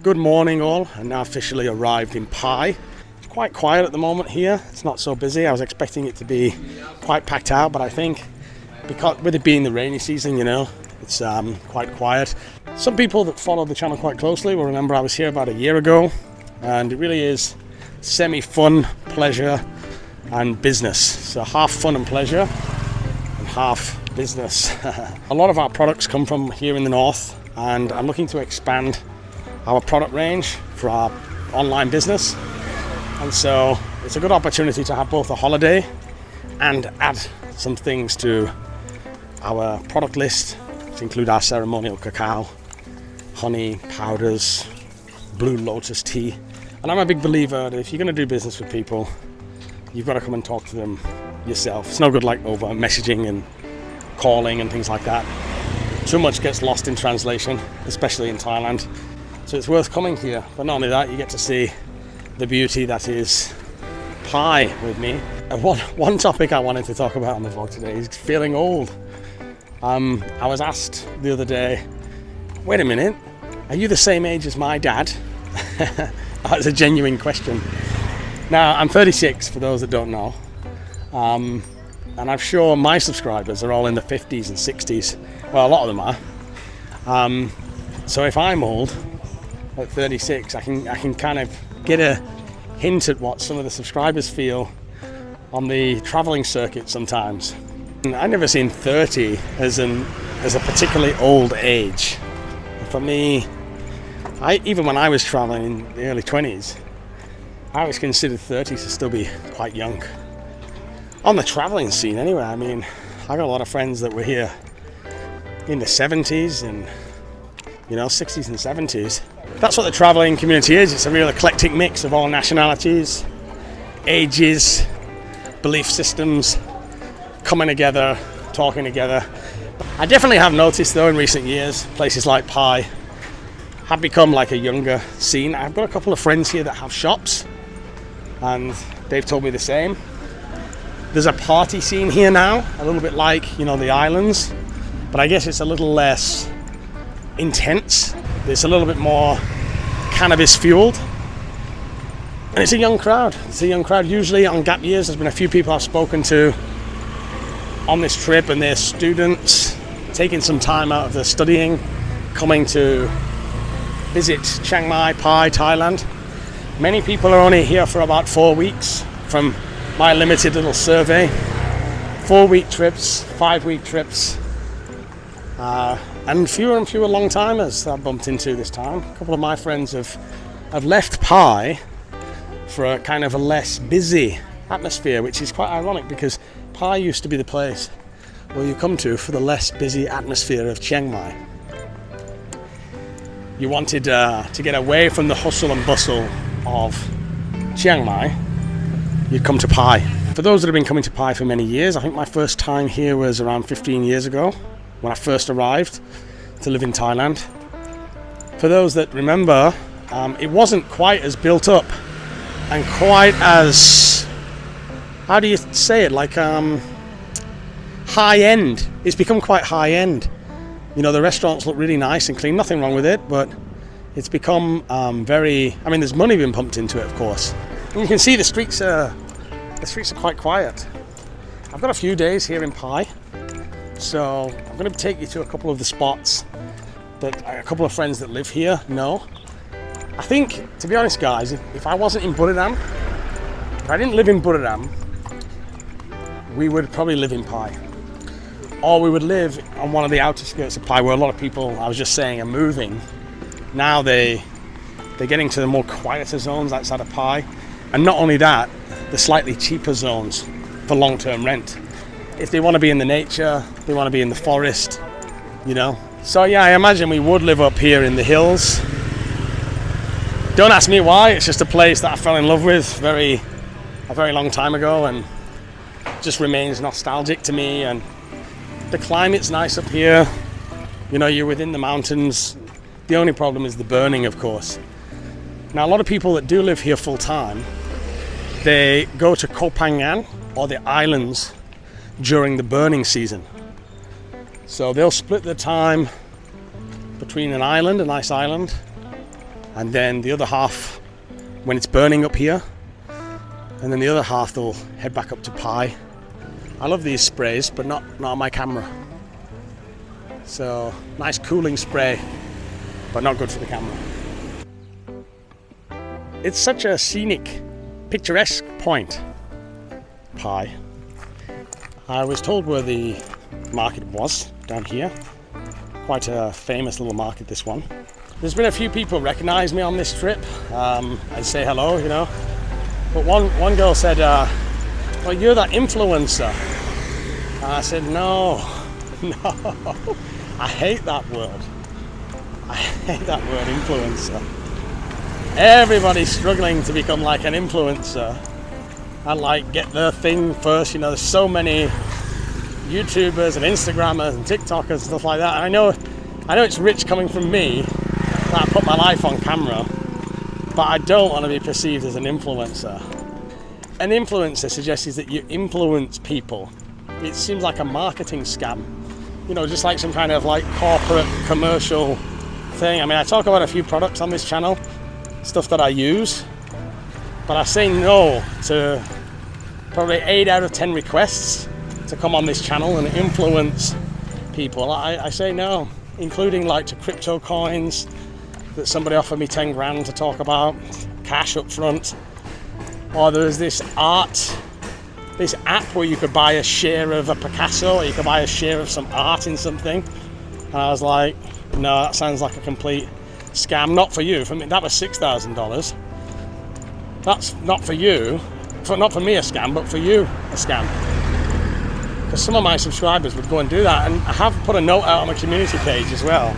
Good morning all, and now officially arrived in Pai. It's quite quiet at the moment here, it's not so busy. I was expecting it to be quite packed out, but I think because with it being the rainy season, it's quite quiet. Some people that follow the channel quite closely will remember I was here about a year ago, and it really is semi-fun, pleasure and business. So half fun and pleasure and half business. A lot of our products come from here in the north, and I'm looking to expand our product range for our online business, and so it's a good opportunity to have both a holiday and add some things to our product list, to include our ceremonial cacao, honey, powders, blue lotus tea. And I'm a big believer that if you're going to do business with people, you've got to come and talk to them yourself. It's no good like over messaging and calling and things like that. Too much gets lost in translation, especially in Thailand. So it's worth coming here. But not only that, you get to see the beauty that is Pai with me. And one topic I wanted to talk about on the vlog today is feeling old. I was asked the other day, wait a minute, are you the same age as my dad? That's a genuine question. Now, I'm 36 for those that don't know. And I'm sure my subscribers are all in the 50s and 60s. Well, a lot of them are. So if I'm old at 36, I can kind of get a hint at what some of the subscribers feel on the traveling circuit sometimes. I never seen 30 as a particularly old age. For me, even when I was traveling in the early 20s, I always considered 30 to still be quite young. On the traveling scene anyway, I mean, I got a lot of friends that were here in the 70s and 60s and 70s. That's what the traveling community is. It's a real eclectic mix of all nationalities, ages, belief systems, coming together, talking together. I definitely have noticed though in recent years, places like Pai have become like a younger scene. I've got a couple of friends here that have shops, and they've told me the same. There's a party scene here now, a little bit like, the islands, but I guess it's a little less intense. It's a little bit more cannabis fueled. And it's a young crowd. Usually on gap years, there's been a few people I've spoken to on this trip, and they're students taking some time out of their studying, coming to visit Chiang Mai, Pai, Thailand. Many people are only here for about 4 weeks from my limited little survey. 4-week trips, 5-week trips, and fewer long-timers I've bumped into this time. A couple of my friends have left Pai for a kind of a less busy atmosphere, which is quite ironic because Pai used to be the place where you come to for the less busy atmosphere of Chiang Mai. You wanted to get away from the hustle and bustle of Chiang Mai, you'd come to Pai. For those that have been coming to Pai for many years, I think my first time here was around 15 years ago when I first arrived to live in Thailand. For those that remember, it wasn't quite as built up and quite as, how do you say it, like high end. It's become quite high end. The restaurants look really nice and clean, nothing wrong with it, but it's become there's money being pumped into it, of course. And you can see the streets are quite quiet. I've got a few days here in Pai, so I'm going to take you to a couple of the spots that a couple of friends that live here know. I think, to be honest guys, if I wasn't in Buriram, if I didn't live in Buriram, we would probably live in Pai. Or we would live on one of the outer skirts of Pai where a lot of people, I was just saying, are moving. Now they're getting to the more quieter zones outside of Pai. And not only that, the slightly cheaper zones for long-term rent. If they want to be in the nature, they want to be in the forest, So yeah, I imagine we would live up here in the hills. Don't ask me why, it's just a place that I fell in love with a very long time ago, and just remains nostalgic to me. And the climate's nice up here. You're within the mountains. The only problem is the burning, of course. Now, a lot of people that do live here full time, they go to Koh Phangan or the islands during the burning season. So they'll split the time between an island, a nice island, and then the other half when it's burning up here, and then the other half they'll head back up to Pai. I love these sprays, but not on my camera. So nice cooling spray, but not good for the camera. It's such a scenic, picturesque point, Pai. I was told where the market was, down here. Quite a famous little market, this one. There's been a few people recognize me on this trip and say hello, you know. But one girl said, well, you're that influencer. And I said, no, I hate that word. I hate that word, influencer. Everybody's struggling to become like an influencer and like get their thing first. You know, there's so many YouTubers and Instagrammers and TikTokers and stuff like that. And I know it's rich coming from me that I put my life on camera, but I don't want to be perceived as an influencer. An influencer suggests that you influence people. It seems like a marketing scam, you know, just like some kind of like corporate commercial thing. I mean, I talk about a few products on this channel, stuff that I use, but I say no to probably 8 out of 10 requests to come on this channel and influence people. I say no, including like to crypto coins that somebody offered me 10 grand to talk about, cash up front. Or there's this app where you could buy a share of a Picasso, or you could buy a share of some art in something. And I was like, no, that sounds like a complete scam. Not for you. For me, that was $6,000. That's not for you. Not for me a scam, but for you a scam. Because some of my subscribers would go and do that. And I have put a note out on my community page as well.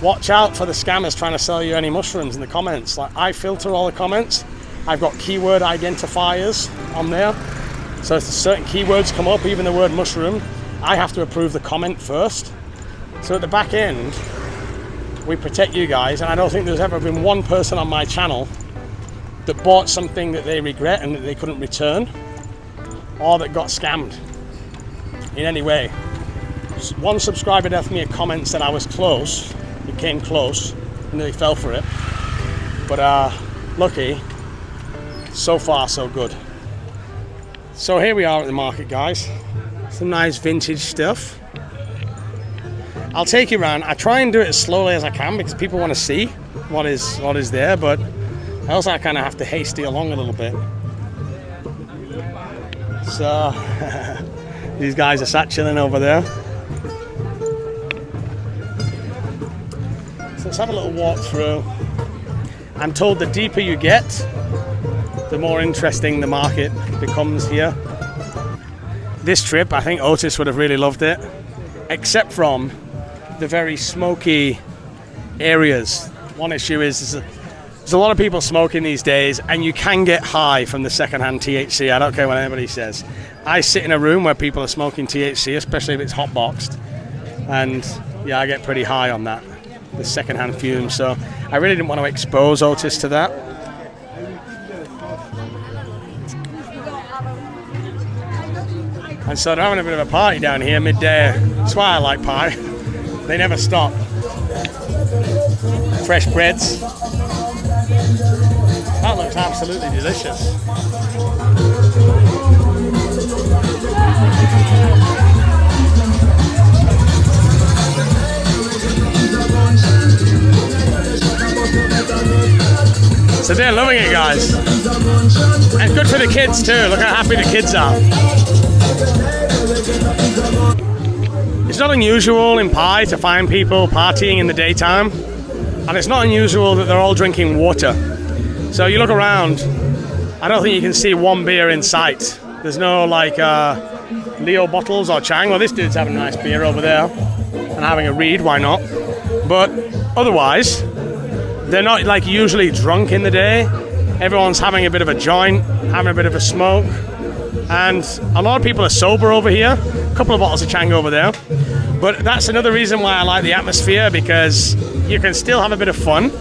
Watch out for the scammers trying to sell you any mushrooms in the comments. Like, I filter all the comments. I've got keyword identifiers on there. So if certain keywords come up, even the word mushroom, I have to approve the comment first. So at the back end, we protect you guys. And I don't think there's ever been one person on my channel that bought something that they regret and that they couldn't return, or that got scammed in any way. One subscriber left me a comment, said I was close. It came close, and nearly fell for it. But lucky, so far so good. So here we are at the market, guys. Some nice vintage stuff. I'll take you around. I try and do it as slowly as I can because people want to see what is there, but I also kind of have to hasty along a little bit. So these guys are sat chilling over there. So let's have a little walk through. I'm told the deeper you get, the more interesting the market becomes here. This trip, I think Otis would have really loved it, except from the very smoky areas. One issue is there's a lot of people smoking these days, and you can get high from the secondhand THC. I don't care what anybody says. I sit in a room where people are smoking THC, especially if it's hot boxed, and yeah, I get pretty high on that, the secondhand fumes. So I really didn't want to expose Otis to that. And so they're having a bit of a party down here midday. That's why I like Pai. They never stop. Fresh breads. That looks absolutely delicious. So they're loving it, guys. And good for the kids too. Look how happy the kids are. It's not unusual in Pai to find people partying in the daytime, and it's not unusual that they're all drinking water. So you look around, I don't think you can see one beer in sight. There's no like Leo bottles or Chang. Well, this dude's having a nice beer over there and having a reed, why not? But otherwise, they're not like usually drunk in the day. Everyone's having a bit of a joint, having a bit of a smoke. And a lot of people are sober over here. A couple of bottles of Chang over there. But that's another reason why I like the atmosphere, because you can still have a bit of fun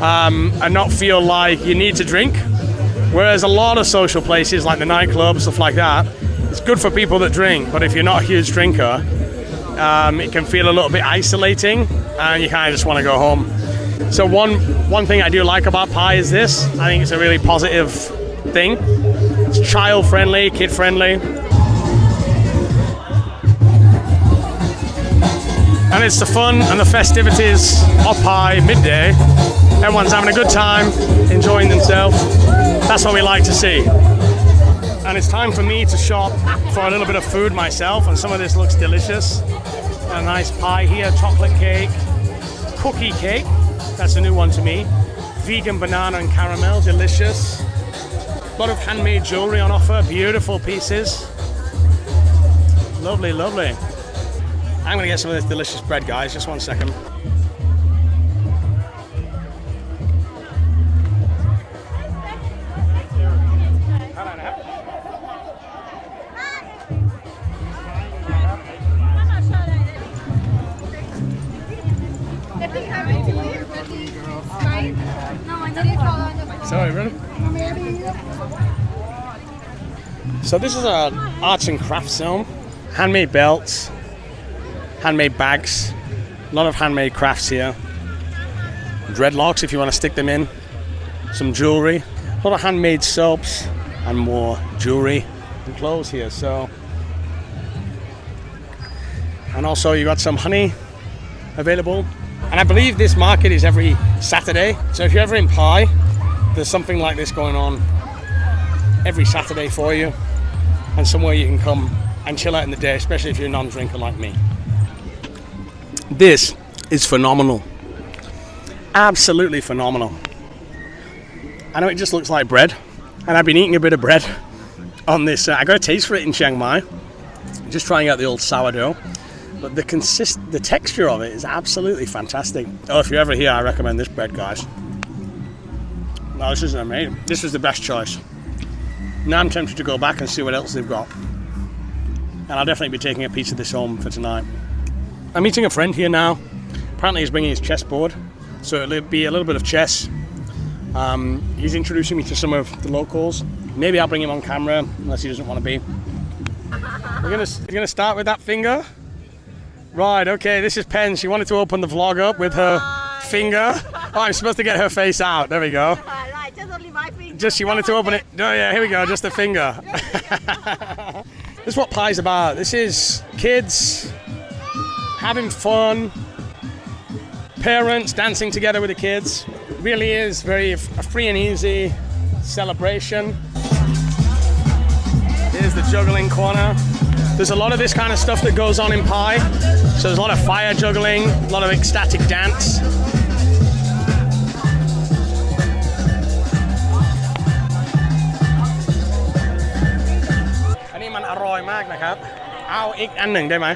and not feel like you need to drink. Whereas a lot of social places like the nightclubs, stuff like that, it's good for people that drink. But if you're not a huge drinker, it can feel a little bit isolating and you kind of just want to go home. So one thing I do like about Pai is this. I think it's a really positive thing. It's child friendly, kid friendly. And it's the fun and the festivities of Pai midday. Everyone's having a good time, enjoying themselves. That's what we like to see. And it's time for me to shop for a little bit of food myself, and some of this looks delicious. A nice pie here, chocolate cake, cookie cake, that's a new one to me. Vegan banana and caramel, delicious. A lot of handmade jewelry on offer, beautiful pieces. Lovely, lovely. I'm gonna get some of this delicious bread, guys, just 1 second. Sorry, really? So this is an arts and crafts zone. Handmade belts, handmade bags, a lot of handmade crafts here. Dreadlocks if you want to stick them in. Some jewelry, a lot of handmade soaps and more jewelry and clothes here. So, and also you got some honey available. And I believe this market is every Saturday. So if you're ever in Pai, there's something like this going on every Saturday for you, and somewhere you can come and chill out in the day, especially if you're a non-drinker like me. This is phenomenal. Absolutely phenomenal. I know it just looks like bread, and I've been eating a bit of bread on this. I got a taste for it in Chiang Mai, just trying out the old sourdough. But the texture of it is absolutely fantastic. Oh, if you're ever here, I recommend this bread, guys. No, this is amazing. This was the best choice. Now I'm tempted to go back and see what else they've got. And I'll definitely be taking a piece of this home for tonight. I'm meeting a friend here now. Apparently he's bringing his chessboard, so it'll be a little bit of chess. He's introducing me to some of the locals. Maybe I'll bring him on camera, unless he doesn't want to be. You're gonna start with that finger? Right, okay, this is Pen. She wanted to open the vlog up with her finger. Oh, I'm supposed to get her face out. There we go. Just only my finger. Just she wanted to open it. Oh yeah, here we go, just the finger. This is what Pai's about. This is kids having fun, parents dancing together with the kids. It really is a free and easy celebration. Here's the juggling corner. There's a lot of this kind of stuff that goes on in Pai. So there's a lot of fire juggling, a lot of ecstatic dance.อันนี้มันอร่อยมากนะครับเอาอีกอันหนึ่งได้ไหม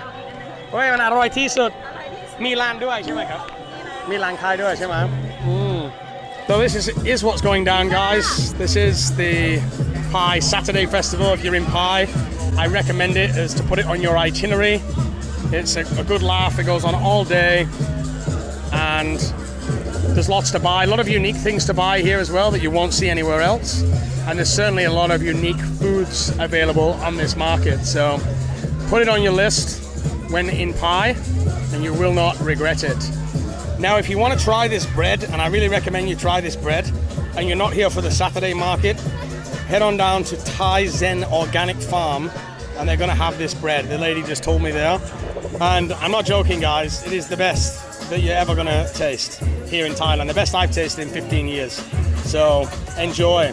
เฮ้ยมันอร่อยที่สุดมีร้านด้วยใช่ไหมครับมีร้านขายด้วยใช่ไหมSo this is what's going down, guys. This is the Pai Saturday Festival. If you're in Pai, I recommend it as to put it on your itinerary. It's a good laugh. It goes on all day, and there's lots to buy. A lot of unique things to buy here as well that you won't see anywhere else. And there's certainly a lot of unique foods available on this market. So put it on your list when in Pai, and you will not regret it. Now, if you want to try this bread, and I really recommend you try this bread, and you're not here for the Saturday market, head on down to Thai Zen Organic Farm, and they're going to have this bread. The lady just told me there. And I'm not joking, guys. It is the best that you're ever going to taste here in Thailand. The best I've tasted in 15 years. So enjoy.